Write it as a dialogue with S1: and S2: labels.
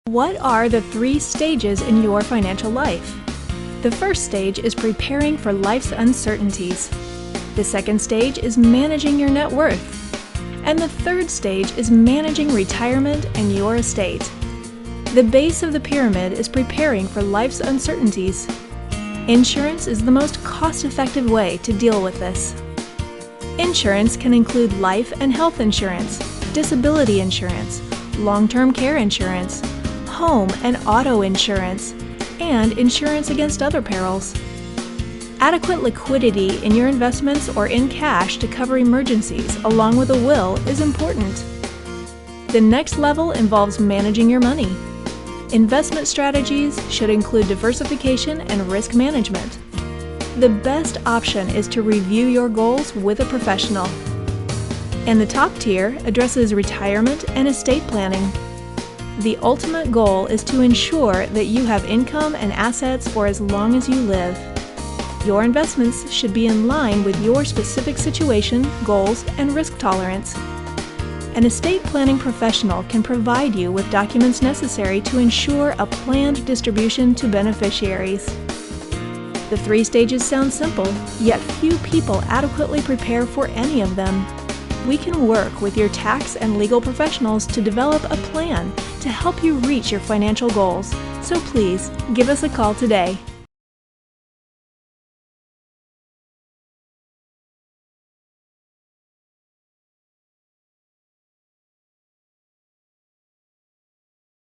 S1: What are the 3 stages in your financial life? The first stage is preparing for life's uncertainties. The second stage is managing your net worth. And the third stage is managing retirement and your estate. The base of the pyramid is preparing for life's uncertainties. Insurance is the most cost-effective way to deal with this. Insurance can include life and health insurance, disability insurance, long-term care insurance, home and auto insurance, and insurance against other perils. Adequate liquidity in your investments or in cash to cover emergencies, along with a will, is important. The next level involves managing your money. Investment strategies should include diversification and risk management. The best option is to review your goals with a professional. And the top tier addresses retirement and estate planning. The ultimate goal is to ensure that you have income and assets for as long as you live. Your investments should be in line with your specific situation, goals, and risk tolerance. An estate planning professional can provide you with documents necessary to ensure a planned distribution to beneficiaries. The 3 stages sound simple, yet few people adequately prepare for any of them. We can work with your tax and legal professionals to develop a plan to help you reach your financial goals. So please, give us a call today.